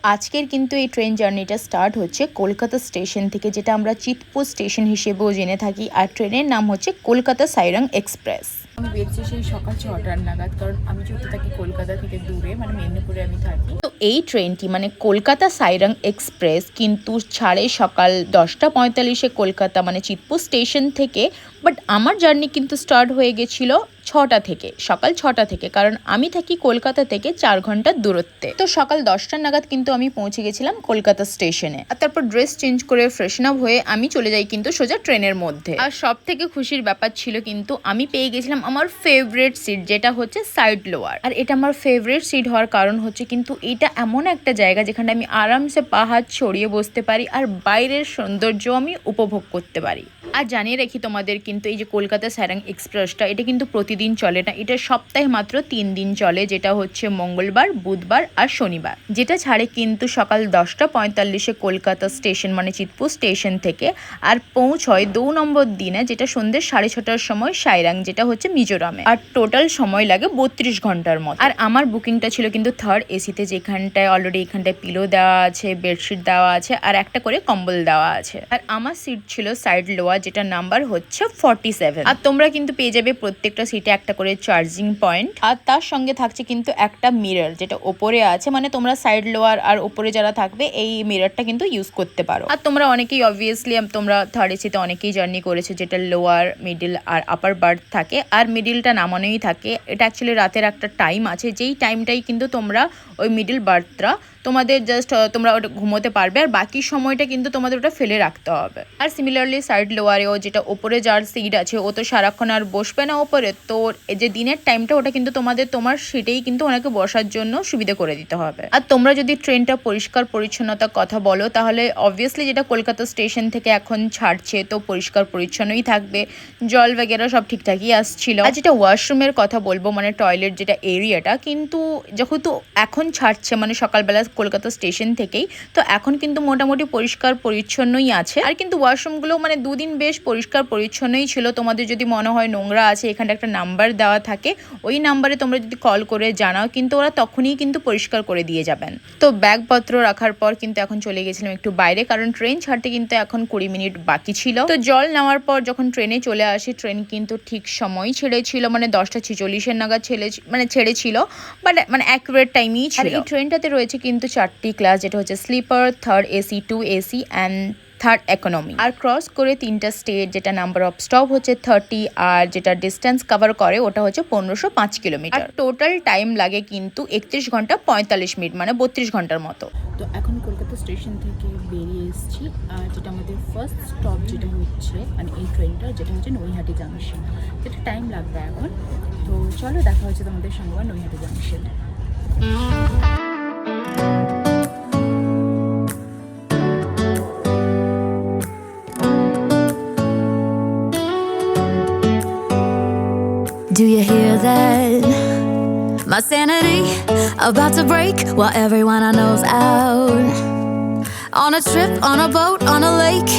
আজকের কিন্তু এই ট্রেন জার্নিটা স্টার্ট হচ্ছে কলকাতা স্টেশন থেকে, যেটা আমরা চিতপুর স্টেশন হিসেবেও জেনে থাকি। আর ট্রেনের নাম হচ্ছে কলকাতা সাইরাং এক্সপ্রেস। আমি বেরছি সেই সকাল 6টার নাগাদ, কারণ আমি যেহেতু থাকি কলকাতা থেকে দূরে, মানে মেদিনীপুরে আমি থাকি। তো এই ট্রেনটি মানে কলকাতা সাইরাং এক্সপ্রেস কিন্তু ছাড়ে সকাল 10:45 কলকাতা মানে চিতপুর স্টেশন থেকে। বাট আমার জার্নি কিন্তু স্টার্ট হয়ে গেছিলো 6টা থেকে, সকাল 6টা থেকে, কারণ আমি থাকি কলকাতা থেকে 4 ঘন্টার দূরত্বে। তো সকাল 10টা নাগাদ কিন্তু আমি পৌঁছে গেছিলাম কলকাতা স্টেশনে। আর তারপর ড্রেস চেঞ্জ করে ফ্রেশন আপ হয়ে আমি চলে যাই কিন্তু সোজা ট্রেনের মধ্যে। আর সব থেকে খুশির ব্যাপার ছিল কিন্তু আমি পেয়ে গেছিলাম আমার ফেভারিট সিট, যেটা হচ্ছে সাইড লোয়ার। আর এটা আমার ফেভারিট সিট হওয়ার কারণ হচ্ছে কিন্তু এটা এমন একটা জায়গা যেখানে আমি আরামসে পা হাত ছড়িয়ে বসতে পারি আর বাইরের সৌন্দর্য আমি উপভোগ করতে পারি। আর জানিয়ে রাখি তোমাদের, কিন্তু এই যে কলকাতা সাইরাং এক্সপ্রেসটা এটা কিন্তু প্রতিদিন চলে না, এটা সপ্তাহে মাত্র 3 দিন চলে, যেটা হচ্ছে মঙ্গলবার, বুধবার আর শনিবার। যেটা ছাড়ে কিন্তু সকাল 10:45 কলকাতা স্টেশন মানে চিতপুর স্টেশন থেকে, আর পৌঁছয় 2 নম্বর দিনে, যেটা সন্ধ্যে 6:30টার সময় সাইরাং, যেটা হচ্ছে মিজোরামে। আর টোটাল সময় লাগে 32 ঘন্টার মতো। আর আমার বুকিংটা ছিল কিন্তু 3rd এসিতে, যেখানটায় অলরেডি এখানটায় পিলো দেওয়া আছে, বেডশিট দেওয়া আছে আর একটা করে কম্বল দেওয়া আছে। আর আমার সিট ছিল সাইড লোয়ার, যেটা নাম্বার হচ্ছে 47। আর তোমরা কিন্তু পেয়ে যাবে প্রত্যেকটা সিটে একটা করে চার্জিং পয়েন্ট, আর তার সঙ্গে থাকছে কিন্তু একটা মিরর, যেটা ওপরে আছে, মানে তোমরা সাইড লোয়ার আর ওপরে যারা থাকবে এই মিররটা কিন্তু ইউজ করতে পারো। আর তোমরা অনেকেই অবভিয়াসলি তোমরা 3rd এসিতে অনেকেই জার্নি করেছো, যেটা লোয়ার, মিডিল আর আপার বার্থ থাকে, আর মিডিলটা নামানোই থাকে। এটা অ্যাকচুয়ালি রাতের একটা টাইম আছে, যেই টাইমটাই কিন্তু তোমরা ওই মিডিল বার্থটা তোমাদের জাস্ট তোমরা ওটা ঘুমোতে পারবে, আর বাকি সময়টা কিন্তু তোমাদের ওটা ফেলে রাখতে হবে। আর সিমিলারলি সাইড লোয়ারেও যেটা ওপরে যার সিট আছে ও তো সারাক্ষণ আর বসবে না ওপরে, তো যে দিনের টাইমটা ওটা কিন্তু তোমার সিটেই কিন্তু ওনাকে বসার জন্য সুবিধা করে দিতে হবে। আর তোমরা যদি ট্রেনটা পরিষ্কার পরিচ্ছন্নতার কথা বলো, তাহলে অবভিয়াসলি যেটা কলকাতা স্টেশন থেকে এখন ছাড়ছে তো পরিষ্কার পরিচ্ছন্নই থাকবে, জল বগেরা সব ঠিকঠাকই আসছিল। আর যেটা ওয়াশরুমের কথা বলবো মানে টয়লেট যেটা এরিয়াটা, কিন্তু যেহেতু এখন ছাড়ছে মানে সকালবেলা কলকাতা স্টেশন থেকেই, তো এখন কিন্তু মোটামুটি পরিষ্কার পরিচ্ছন্নই আছে। আর কিন্তু ওয়াশরুমগুলো মানে 2 দিন বেশ পরিষ্কার পরিচ্ছন্নই ছিল। তোমাদের যদি মনে হয় নোংরা আছে, এখানে একটা নাম্বার দেওয়া থাকে, ওই নাম্বারে তোমরা যদি কল করে জানাও কিন্তু ওরা তখনই কিন্তু পরিষ্কার করে দিয়ে যাবেন। তো ব্যাগপত্র রাখার পর কিন্তু এখন চলে গেছিলাম একটু বাইরে, কারণ ট্রেন ছাড়তে কিন্তু এখন 20 মিনিট বাকি ছিল। তো জল নেওয়ার পর যখন ট্রেনে চলে আসি, ট্রেন কিন্তু ঠিক সময় ছেড়েছিল, মানে 10:46 নাগাদ ছেড়েছিল, বাট মানে অ্যাকুরেট টাইমই ছিল। এই ট্রেনটাতে রয়েছে কিন্তু 4টি ক্লাস, যেটা হচ্ছে sleeper, 3rd AC, 2 AC and 3rd economy. আর ক্রস করে 3টা স্টেট, যেটা নাম্বার অফ স্টপ হচ্ছে 30, আর যেটা ডিস্টেন্স কভার করে ওটা হচ্ছে 1505 কিলোমিটার। আর টোটাল টাইম লাগে কিন্তু 31 ঘন্টা 45 মিনিট, মানে 32 ঘন্টার মতো। তো এখন কলকাতা স্টেশন থেকে বেরিয়ে এসেছি, আর যেটা আমাদের ফার্স্ট স্টপ যেটা হচ্ছে মানে এই ট্রেনটা, যেটা হচ্ছে নৈহাটি জাংশন। যেটা টাইম লাগবে এখন। তো চলো দেখা হচ্ছে তোমাদের সঙ্গে Naihati junction. Do you hear that? My sanity about to break while everyone I know's out on a trip, on a boat, on a lake.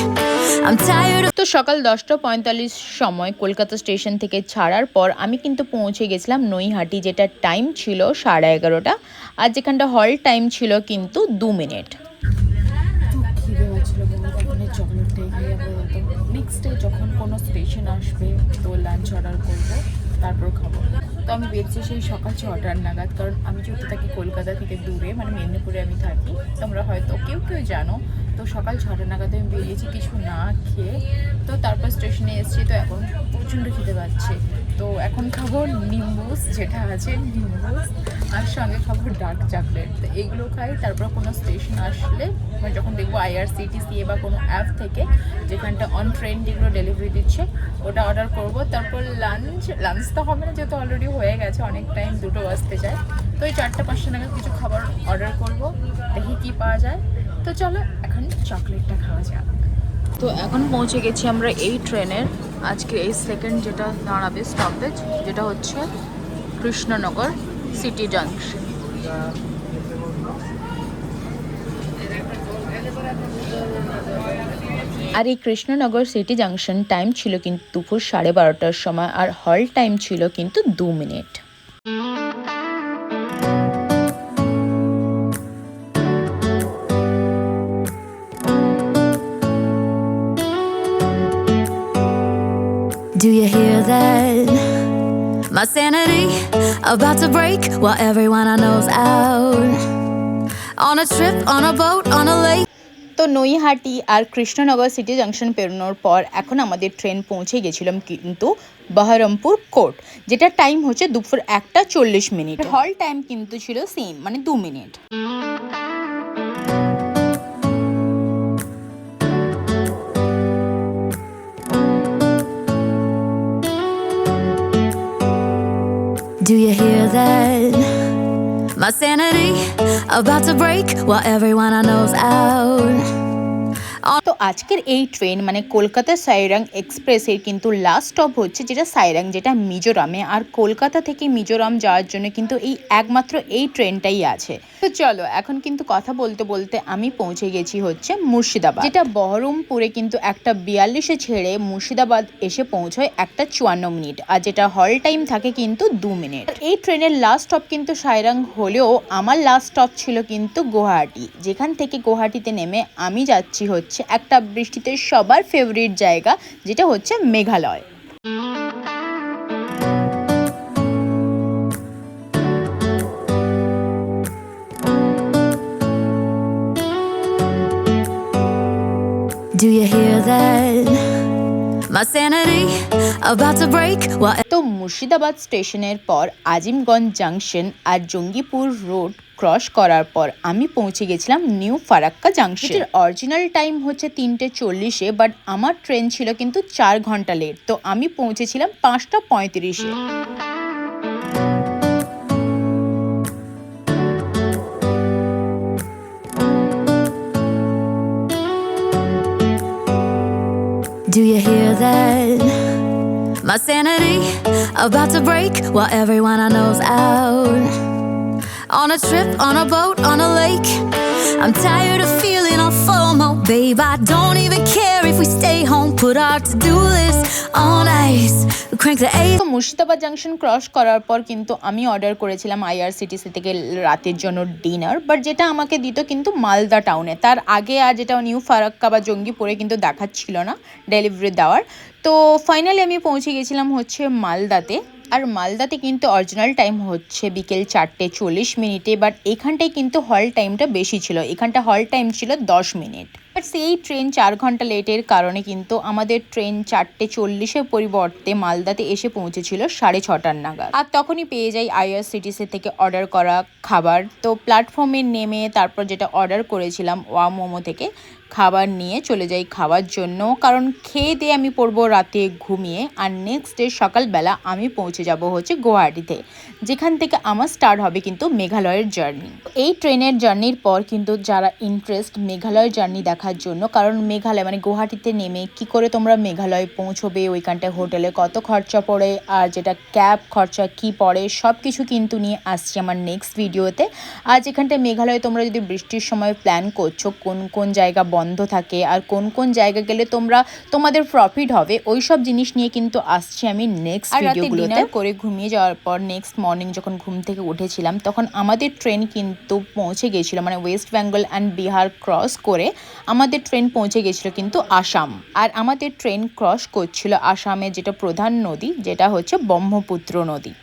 I'm tired of... তো সকাল 10:45 সময় কলকাতা স্টেশন থেকে ছাড়ার পর আমি কিন্তু পৌঁছে গেছিলাম নৈহাটি, যেটা টাইম ছিল 11:30, আর যেখানটা হল টাইম ছিল কিন্তু 2 মিনিট। খিদে পাচ্ছিল বলে তখন চকলেটটাই খেয়ে নেক্সট ডে যখন কোনো স্টেশন আসবে তো লাঞ্চ অর্ডার করবো, তারপর খাবো। তো আমি বেরছি সেই সকাল 6টার নাগাদ, কারণ আমি যেহেতু থাকি কলকাতা থেকে দূরে, মানে মেদিনীপুরে আমি থাকি, তোমরা হয়তো কেউ জানো। তো সকাল 6টা নাগাদ আমি বেরিয়েছি কিছু না খেয়ে। তো তারপর স্টেশনে এসেছি, তো এখন প্রচণ্ড খিদে পাচ্ছে। তো এখন খাবো নিম্বুস, যেটা আছে নিম্বুস, আর সঙ্গে খাবো ডার্ক চকলেট। তো এইগুলো খাই, তারপর কোনো স্টেশন আসলে মানে যখন দেখবো IRCTC বা কোনো অ্যাপ থেকে যেখানটা অন ট্রেন যেগুলো ডেলিভারি দিচ্ছে ওটা অর্ডার করব। তারপর লাঞ্চ তো হবে না, যেহেতু অলরেডি হয়ে গেছে, অনেক টাইম 2টো বাজতে যায়। তো ওই 4টা-5টা নাগাদ কিছু খাবার অর্ডার করব, দেখি কি পাওয়া যায়। তো চলো এখন চকলেটটা খাওয়া যাক। তো এখন পৌঁছে গেছি আমরা এই ট্রেনের আজকে এই সেকেন্ড যেটা দাঁড়াবে স্টপেজ, যেটা হচ্ছে কৃষ্ণনগর সিটি জাংশন। আর এই কৃষ্ণনগর সিটি জাংশন টাইম ছিল কিন্তু দুপুর 12:30টার সময়, আর হল টাইম ছিল কিন্তু 2 minute. Do you hear that? My sanity about to break while everyone I know's out. On a trip, on a boat, on a lake. তো নৈহাটি আর কৃষ্ণনগর সিটি জাংশন পেরোনোর পর এখন আমাদের ট্রেন পৌঁছে গেছিলাম কিন্তু বহরমপুর কোর্ট, যেটা টাইম হচ্ছে দুপুর 1:40। হল টাইম কিন্তু ছিল সেম, মানে 2 minute. Do you hear that? My sanity about to break while everyone I know's out. তো আজকের এই ট্রেন মানে কলকাতা সাইরাং এক্সপ্রেসের কিন্তু লাস্ট স্টপ হচ্ছে যেটা সাইরাং, যেটা মিজোরামে। আর কলকাতা থেকে মিজোরাম যাওয়ার জন্য কিন্তু এই একমাত্র এই ট্রেনটাই আছে। তো চলো এখন কিন্তু কথা বলতে বলতে আমি পৌঁছে গেছি হচ্ছে মুর্শিদাবাদ, যেটা বহরমপুরে কিন্তু 1:42-এ ছেড়ে মুর্শিদাবাদ এসে পৌঁছয় 1:54। আর যেটা হল টাইম থাকে কিন্তু 2 মিনিট। এই ট্রেনের লাস্ট স্টপ কিন্তু সাইরাং হলেও আমার লাস্ট স্টপ ছিল কিন্তু গুয়াহাটি, যেখান থেকে গুয়াহাটিতে নেমে আমি যাচ্ছি হচ্ছে একটা বৃষ্টিতে সবার ফেভারিট জায়গা, যেটা হচ্ছে Meghalaya. Do you hear that? My sanity about to break while তো মুর্শিদাবাদ স্টেশনের পর আজিমগঞ্জ জাংশন আর জঙ্গিপুর রোড ক্রস করার পর আমি পৌঁছে গেছিলাম নিউ ফারাক্কা জাংশন। এটার অরিজিনাল টাইম হচ্ছে 3:40-এ, বাট আমার ট্রেন ছিল কিন্তু 4 ঘন্টা লেট। তো আমি পৌঁছেছিলাম 5:35-এ। do you hear that? My sanity about to break while everyone I know's out. On a trip, on a boat, on a lake. I'm tired of feeling all FOMO, babe. I don't even care if we stay home. Put our to-do list on ice. Crank the A. তো Murshidabad junction cross করার পর কিন্তু আমি order করেছিলাম IRCTC থেকে রাতের জন্য dinner, but যেটা আমাকে দিত কিন্তু মালদা টাউনে। তার আগে আর যেটা নিউ ফারাক্কা বা জঙ্গিপুরে কিন্তু দেখাচ্ছিল না ডেলিভারি দেওয়ার। তো ফাইনালি আমি পৌঁছে গেছিলাম হচ্ছে মালদাতে। আর মালদাতে কিন্তু অরিজিনাল টাইম হচ্ছে বিকেল 4:40, বাট এখানটায় কিন্তু হল টাইমটা বেশি ছিল, এখানটা হল টাইম ছিল 10 মিনিট। বাট সেই ট্রেন 4 ঘন্টা লেটের কারণে কিন্তু আমাদের ট্রেন 4:40-এর পরিবর্তে মালদাতে এসে পৌঁছেছিল 6:30 নাগাদ। আর তখনই পেয়ে যাই IRCTC থেকে অর্ডার করা খাবার। তো প্ল্যাটফর্মে নেমে তারপর যেটা অর্ডার করেছিলাম ওয়া মোমো থেকে খাবার নিয়ে চলে যাই খাওয়ার জন্য, কারণ খেয়ে দিয়ে আমি পড়বো রাতে ঘুমিয়ে। আর নেক্সট ডে সকালবেলা আমি পৌঁছে যাব হচ্ছে গুয়াহাটিতে, যেখান থেকে আমার স্টার্ট হবে কিন্তু মেঘালয়ের জার্নি। এই ট্রেনের জার্নির পর কিন্তু যারা ইন্টারেস্ট মেঘালয়ের জার্নি দেখার জন্য, কারণ মেঘালয় মানে গুয়াহাটিতে নেমে কি করে তোমরা মেঘালয় পৌঁছবে, ওইখানটায় হোটেলে কত খরচা পড়ে, আর যেটা ক্যাব খরচা কি পড়ে, সব কিছু কিন্তু নিয়ে আসছি আমার নেক্সট ভিডিওতে। আর যেখানটায় মেঘালয়ে তোমরা যদি বৃষ্টির সময় প্ল্যান করছো, কোন কোন জায়গা বন্ধ থাকে আর কোন কোন জায়গা গেলে তোমাদের প্রফিট হবে, ওই সব জিনিস নিয়ে কিন্তু আসছি আমি নেক্সট ভিডিওগুলোতে। করে ঘুমিয়ে যাওয়ার পর নেক্সট মর্নিং যখন ঘুম থেকে উঠেছিলাম, তখন আমাদের ট্রেন কিন্তু পৌঁছে গেছিল, মানে West Bengal and Bihar cross করে আমাদের ট্রেন পৌঁছে গেছিল কিন্তু আসাম। আর আমাদের ট্রেন ক্রস করছিল আসামের যেটা প্রধান নদী, যেটা হচ্ছে ব্রহ্মপুত্র নদী।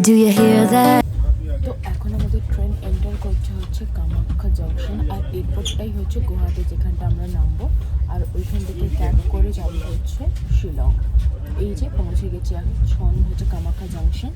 Do you hear that? তো এখন আমাদের ট্রেন এন্টার করছে হচ্ছে কামাখ্যা জাংশন, আর এরপরটাই হচ্ছে গুয়াহাটি, যেখানটা আমরা নামবো। আর ওইখান থেকে ক্যাব করে যাবো হচ্ছে শিলং। এই যে পৌঁছে গেছি এখন হচ্ছে কামাখ্যা জাংশন।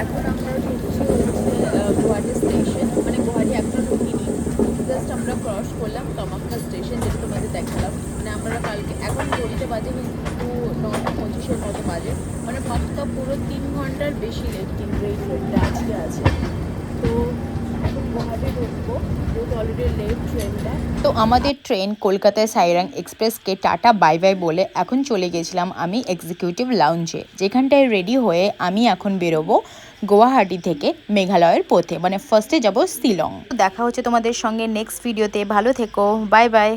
এখন আমরা ঢুকছি হচ্ছে গুয়াহাটি স্টেশন, মানে গুয়াহাটি এখন ঢুকিনি, জাস্ট আমরা ক্রস করলাম কামাখ্যা স্টেশন, যেটা তোমাদের দেখালাম। মানে আমরা কালকে এখন ঘড়িতে বাজে কিন্তু 9:25-এর মতো বাজে, মানে ভাবতাম পুরো 3 ঘন্টার বেশি লেট কিন্তু এই ট্রেনটা আজকে আছে। আছে। তো এখন গুয়াহাটি ঢুকবো, যেহেতু অলরেডি লেট ট্রেনটা। তো আমাদের ট্রেন কলকাতায় সাইরাং এক্সপ্রেসকে টাটা বাই বাই বলে এখন চলে গেছিলাম আমি এক্সিকিউটিভ লাউঞ্জে, যেখানটায় রেডি হয়ে আমি এখন বেরোবো গুয়াহাটি থেকে মেঘালয়ের পথে, মানে ফার্স্টে যাব শিলং। দেখা হচ্ছে তোমাদের সঙ্গে নেক্সট ভিডিওতে, ভালো থেকো, বাই বাই।